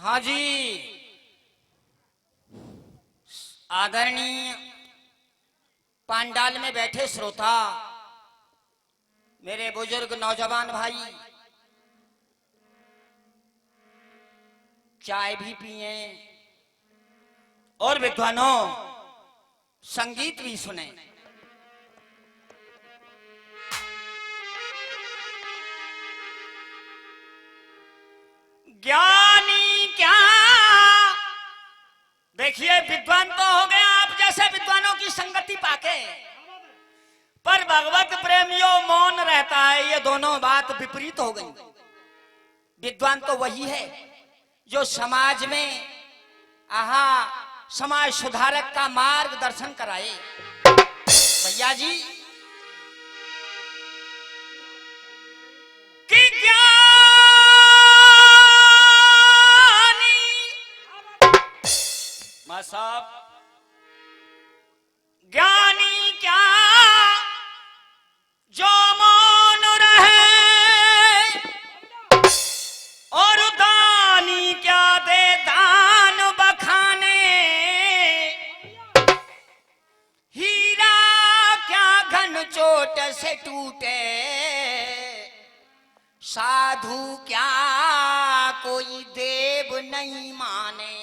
हाँ जी, आदरणीय पांडाल में बैठे श्रोता, मेरे बुजुर्ग नौजवान भाई, चाय भी पिए और विद्वानों संगीत भी सुने। ज्ञानी क्या देखिए, विद्वान तो हो गए आप जैसे विद्वानों की संगति पाके, पर भगवत प्रेमियों मौन रहता है। ये दोनों बात विपरीत हो गई। विद्वान तो वही है जो समाज में समाज सुधारक का मार्गदर्शन कराए। भैया जी कि साहब, ज्ञानी क्या जो मौन रहे, और दानी क्या दे दान बखाने, हीरा क्या घन चोट से टूटे, साधु क्या कोई देव नहीं माने।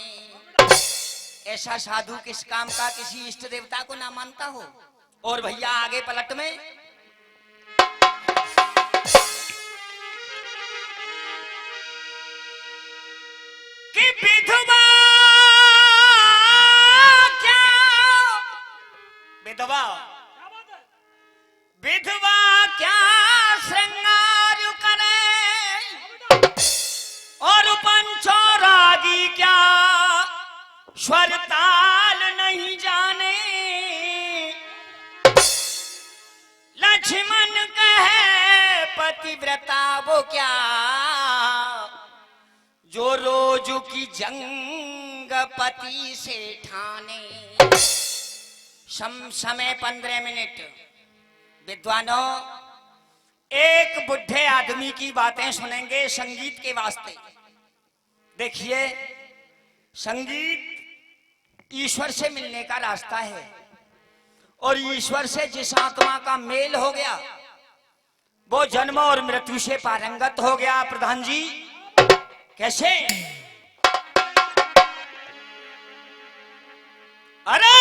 ऐसा साधु किस काम का किसी इष्ट देवता को ना मानता हो। और भैया आगे पलट में कि विधवा क्या, विधवा विधवा क्या श्रृंगार करे, और पंचो रागी क्या स्वर ताल नहीं जाने। लक्ष्मण कहे पतिव्रता वो क्या, जो रोज की जंग पति से ठाने। समय 15 मिनट। विद्वानों, एक बुढ़े आदमी की बातें सुनेंगे संगीत के वास्ते। देखिए, संगीत ईश्वर से मिलने का रास्ता है, और ईश्वर से जिस आत्मा का मेल हो गया वो जन्म और मृत्यु से पारंगत हो गया। प्रधान जी कैसे? अरे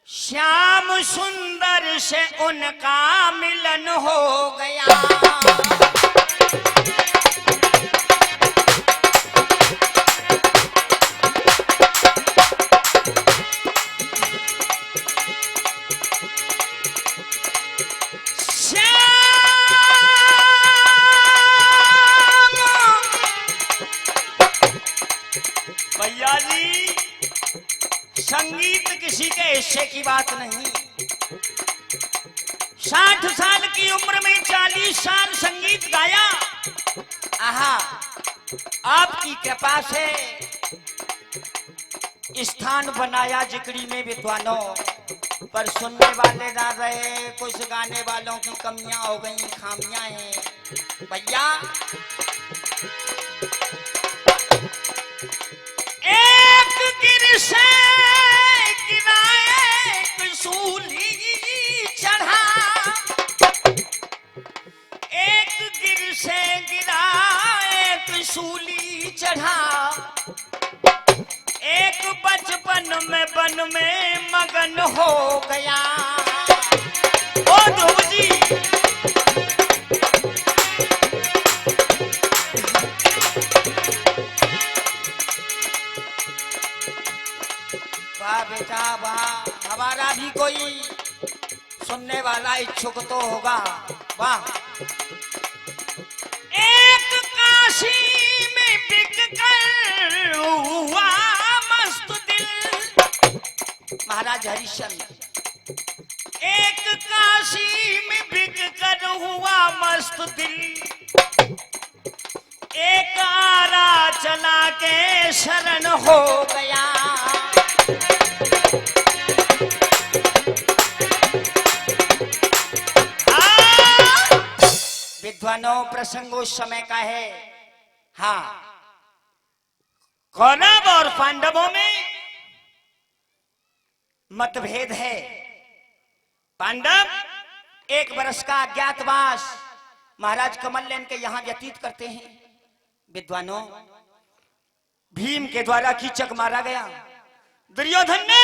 श्याम सुंदर से उनका मिलन हो गया, भैया जी। संगीत किसी के हिस्से की बात नहीं। 60 साल की उम्र में 40 साल संगीत गाया। आपकी कृपा से स्थान बनाया जिकड़ी में विद्वानों, पर सुनने वाले ना रहे। कुछ गाने वालों की कमियां हो गई, खामियां हैं। भैया एक गिर से गिरा, एक सूली चढ़ा, एक गिर से गिरा एक सूली चढ़ा, एक बचपन में वन में मगन हो गया। ओ ध्रुव जी, वाह बेटा वाह, हमारा भी कोई सुनने वाला इच्छुक तो होगा। वाह। एक काशी में बिक कर हुआ मस्त दिल, महाराज हरिश्चंद्र। एक काशी में बिक कर हुआ मस्त दिल, एक आरा चला के शरण हो गया। विद्वानों, प्रसंग उस समय का है। हाँ, कौरव और पांडवों में मतभेद है। पांडव 1 वर्ष का अज्ञातवास महाराज कमलनयन के यहां व्यतीत करते हैं। विद्वानों, भीम के द्वारा कीचक मारा गया। दुर्योधन ने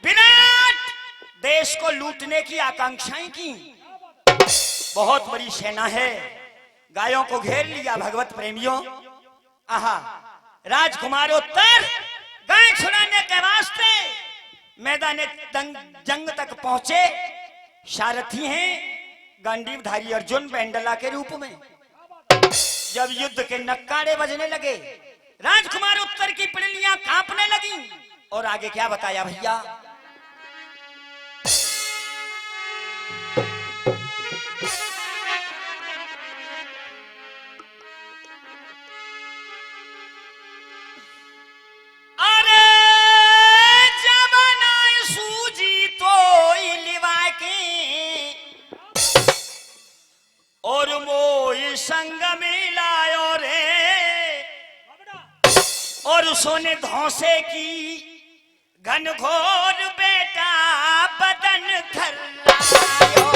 विराट देश को लूटने की आकांक्षाएं की। बहुत बड़ी सेना है, गायों को घेर लिया। भगवत प्रेमियों, आहा, राजकुमारोत्तर गाय छुड़ाने के वास्ते मैदान जंग तक पहुंचे। सारथी हैं गांडीवधारी अर्जुन बेंडला के रूप में। जब युद्ध के नक्कारे बजने लगे, राजकुमारोत्तर की पिंडलियां कांपने लगी। और आगे क्या बताया भैया? और मोई संग मिलायो रे, और सोने धौसे की घनघोर बेटा बदन थर्रायो।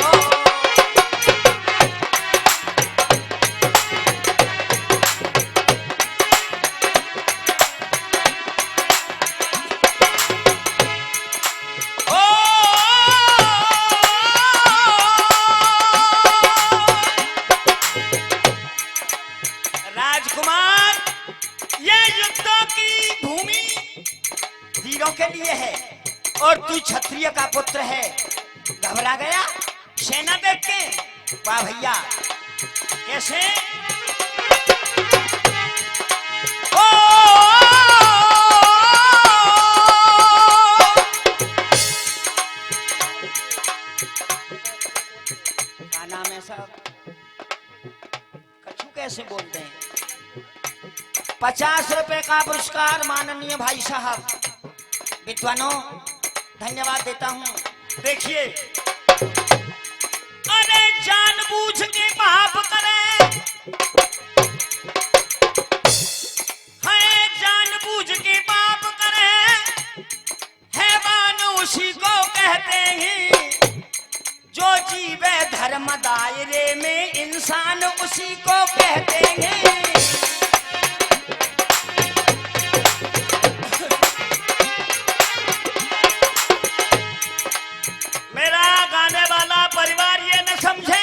के लिए है और तू क्षत्रिय का पुत्र है। घबरा गया सेना देख के? वाह भैया, कैसे? ओ क्या नाम है साहब? कछु कैसे बोलते हैं? 50 रुपए का पुरस्कार माननीय भाई साहब। विद्वानों, धन्यवाद देता हूं। देखिए, अरे जानबूझ के पाप करे, है जानबूझ के पाप करे, हैवान उसी को कहते हैं। जो जीवे धर्म दायरे में, इंसान उसी को कहते हैं। परिवार ये न समझे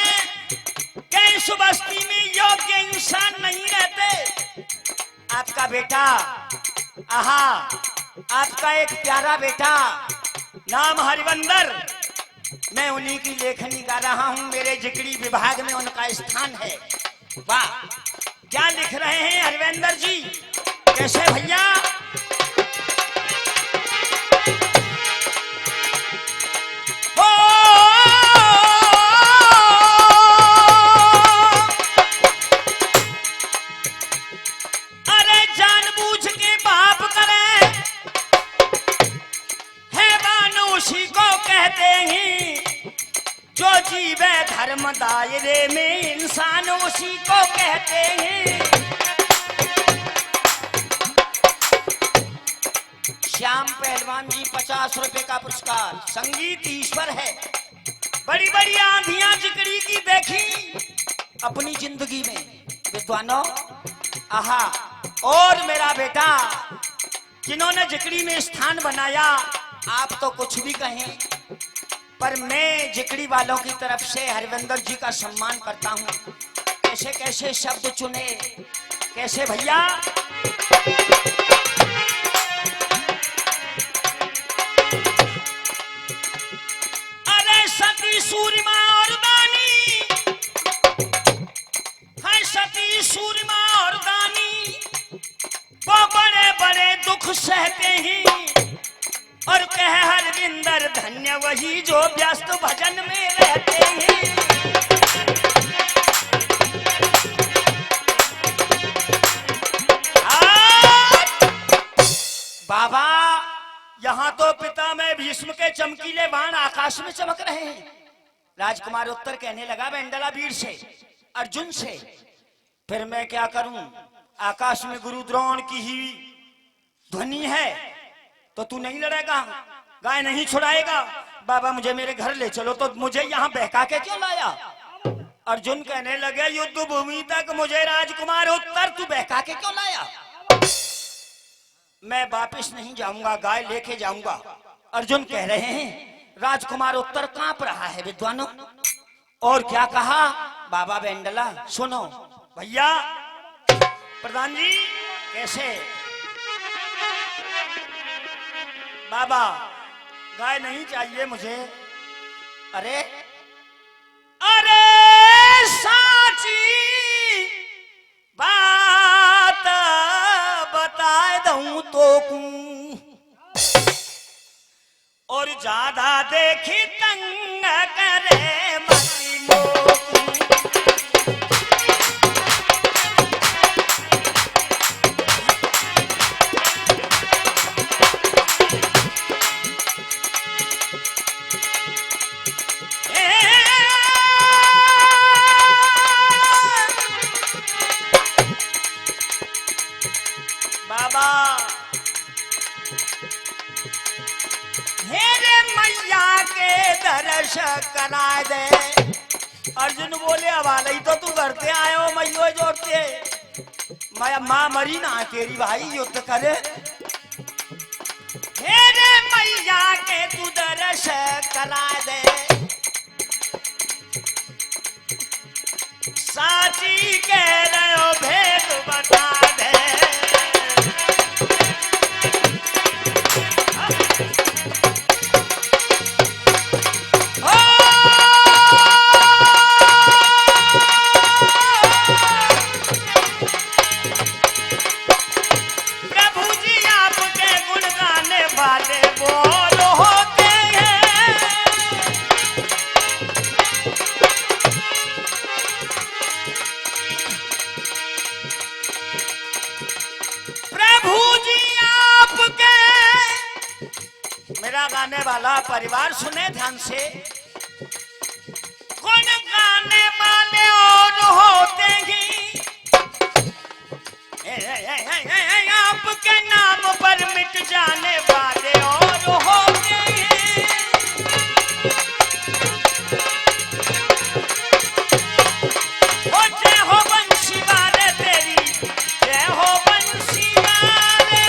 कि इस बस्ती में योग्य इंसान नहीं रहते। आपका बेटा, आहा, आपका एक प्यारा बेटा नाम हरिवंदर, मैं उन्हीं की लेखनी गा रहा हूं। मेरे जिगरी विभाग में उनका स्थान है। वाह, क्या लिख रहे हैं हरिवंदर जी? कैसे भैया? जो जीवे धर्म दायरे में, इंसान उसी को कहते हैं। श्याम पहलवान जी 50 रुपए का पुरस्कार। संगीत ईश्वर है। बड़ी बड़ी आंधियां जिगरी की देखी अपनी जिंदगी में। विद्वानों, आहा, और मेरा बेटा जिन्होंने जिगरी में स्थान बनाया, आप तो कुछ भी कहें, पर मैं जिकड़ी वालों की तरफ से हरिवंदर जी का सम्मान करता हूं। कैसे कैसे शब्द चुने, कैसे भैया? अरे सती सूरमा और दानी, है सती सूरमा और दानी, वो बड़े बड़े दुख सहते हैं। और कहे हरविंदर धन्य वही जो व्यस्त भजन में रहते हैं। बाबा, यहाँ तो पिता में भीष्म के चमकीले बाण आकाश में चमक रहे हैं। राजकुमार उत्तर कहने लगा बेंडला वीर से, अर्जुन से, फिर मैं क्या करूं? आकाश में गुरु द्रोण की ही ध्वनि है तो तू नहीं लड़ेगा, गाय नहीं छुड़ाएगा। बाबा मुझे मेरे घर ले चलो। तो मुझे यहाँ बहका के क्यों लाया? अर्जुन कहने लगे युद्ध भूमि तक मुझे राजकुमार उत्तर तू बहका के क्यों लाया? मैं वापिस नहीं जाऊंगा, गाय लेके जाऊंगा। अर्जुन कह रहे हैं राजकुमार उत्तर कांप रहा है विद्वानों। और क्या कहा बाबा बेंडला? सुनो भैया। प्रधान जी कैसे? बाबा गाय नहीं चाहिए मुझे। अरे अरे साची बात बता दूं तो और ज्यादा देखी तंग करे मती मोकू। बाबा मेरे मैया के दर्श करा दे। अर्जुन बोले अब ही तो तू करते आयो मैयो जोड़ते। मैं माँ मरी ना तेरी भाई युद्ध करे। मेरे मैया के तू दर्श करा दे। साची कह रहे हो भेद बता दे। गाने वाला परिवार सुने ध्यान से। कौन गाने वाले और होते ही आपके नाम पर मिट जाने वाले और होते हैं। ओ जय हो बंसी वाले तेरी, जय हो बंसी वाले।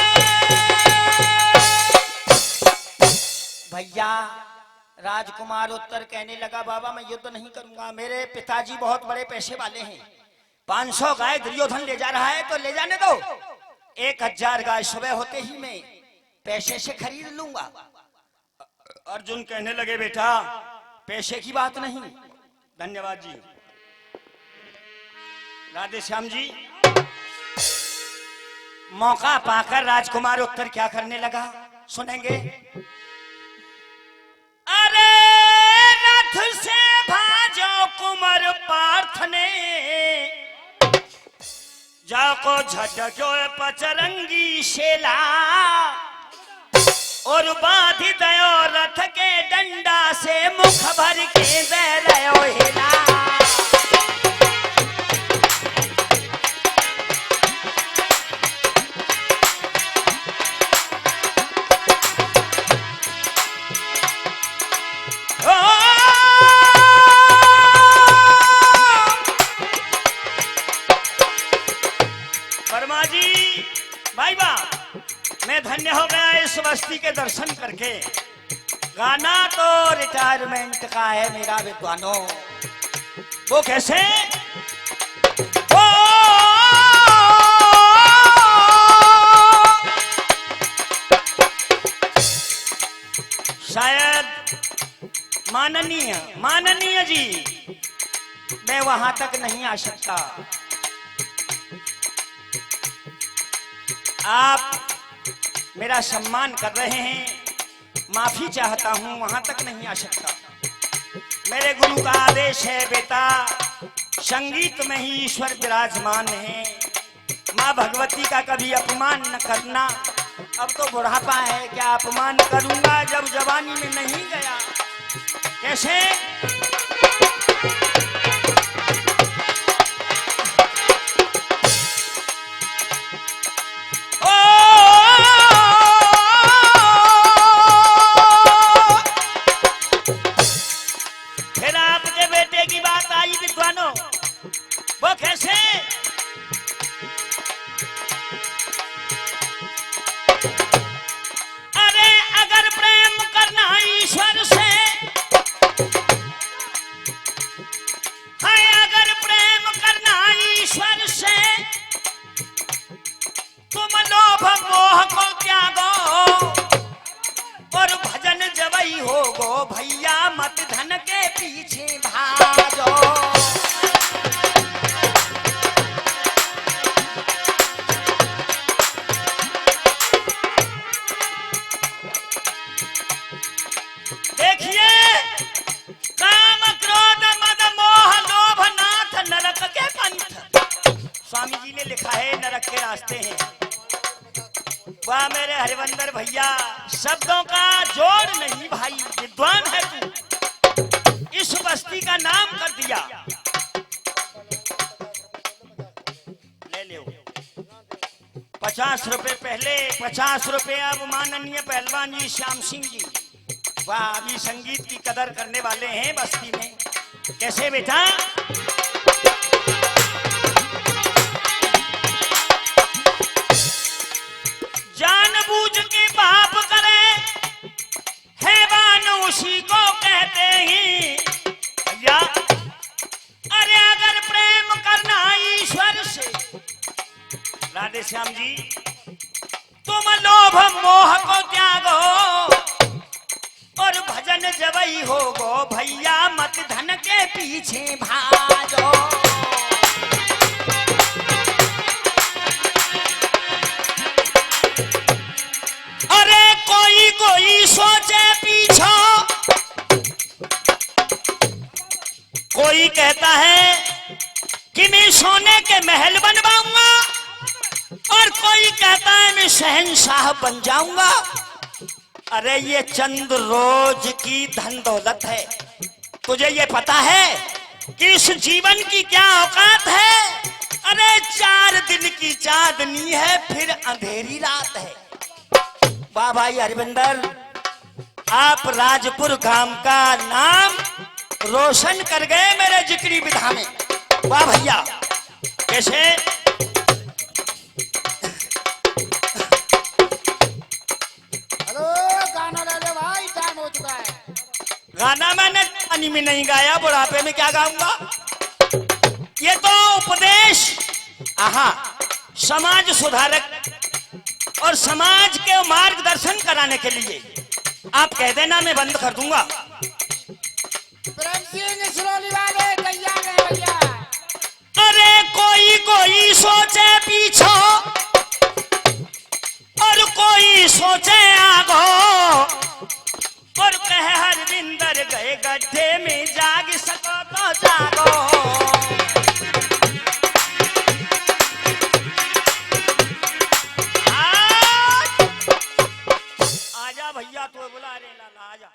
भैया राजकुमार उत्तर कहने लगा बाबा मैं युद्ध नहीं करूंगा। मेरे पिताजी बहुत बड़े पैसे वाले हैं। 500 गाय दुर्योधन ले जा रहा है तो ले जाने दो। 1000 गाय सुबह होते ही मैं पैसे से खरीद लूंगा। अर्जुन कहने लगे बेटा पैसे की बात नहीं। धन्यवाद जी। राधे श्याम जी। मौका पाकर राजकुमार उत्तर क्या करने लगा सुनेंगे। अरे रथ से भाजो कुमार पार्थ ने, जाको झटक्यो पचरंगी शेला और बांध दयो रथ के डंडा से मुख भर के दे रयो हिला। मैं धन्य हो गया इस बस्ती के दर्शन करके। गाना तो रिटायरमेंट का है मेरा विद्वानों। वो कैसे? वो शायद माननीय जी मैं वहां तक नहीं आ सकता। आप मेरा सम्मान कर रहे हैं, माफी चाहता हूं, वहां तक नहीं आ सकता। मेरे गुरु का आदेश है बेटा, संगीत में ही ईश्वर विराजमान है। माँ भगवती का कभी अपमान न करना। अब तो बुढ़ापा है, क्या अपमान करूंगा जब जवानी में नहीं गया। कैसे? ओ वो कैसे? अरे अगर प्रेम करना ईश्वर से, है अगर प्रेम करना ईश्वर से, तुम लोभ मोह को त्यागो और भजन जबई होगो भैया मत धन के पीछे भागो। देखिए काम क्रोध मद मोह लोभ नाथ नरक के पंथ। स्वामी जी ने लिखा है नरक के रास्ते हैं। वाह मेरे हरिवंदर भैया, शब्दों का जोड़ नहीं भाई, विद्वान है तू, इस बस्ती का नाम कर दिया। ले लो 50 रुपए पहले, 50 रुपए अब माननीय पहलवान जी श्याम सिंह जी। वाह अभी संगीत की कदर करने वाले हैं बस्ती में। कैसे बेटा? जानबूझ के पाप करे हैवान उसी को कहते हैं भैया। अरे अगर प्रेम करना ईश्वर से, राधे श्याम जी, तुम लोभ मोह को त्यागो और भजन जबई होगो भैया मत धन के पीछे भागो। अरे कोई कोई सोचे पीछो, कोई कहता है कि मैं सोने के महल बनवाऊंगा और कोई कहता है मैं शहंशाह बन जाऊंगा। अरे ये चंद रोज की धन दौलत है, तुझे ये पता है कि इस जीवन की क्या औकात है? अरे 4 दिन की चांदनी है फिर अंधेरी रात है। वाह भाई हरिविंदर, आप राजपुर गांव का नाम रोशन कर गए मेरे जिक्री विधा में। वाह भैया। कैसे? हेलो, गाना ले ले भाई, टाइम हो चुका है। गाना मैंने पानी में नहीं गाया, बुढ़ापे में क्या गाऊंगा? ये तो उपदेश, आहा, समाज सुधारक और समाज के मार्गदर्शन कराने के लिए आप कह देना, मैं बंद कर दूंगा। प्रेम सिंह सिरोली वाले तैयार है भैया। अरे कोई कोई सोचे पीछो और कोई सोचे आगो और कहे हरविंदर गए गड्ढे में, जाग सको तो जागो। आजा भैया, तो बुला रहे लाला, आजा।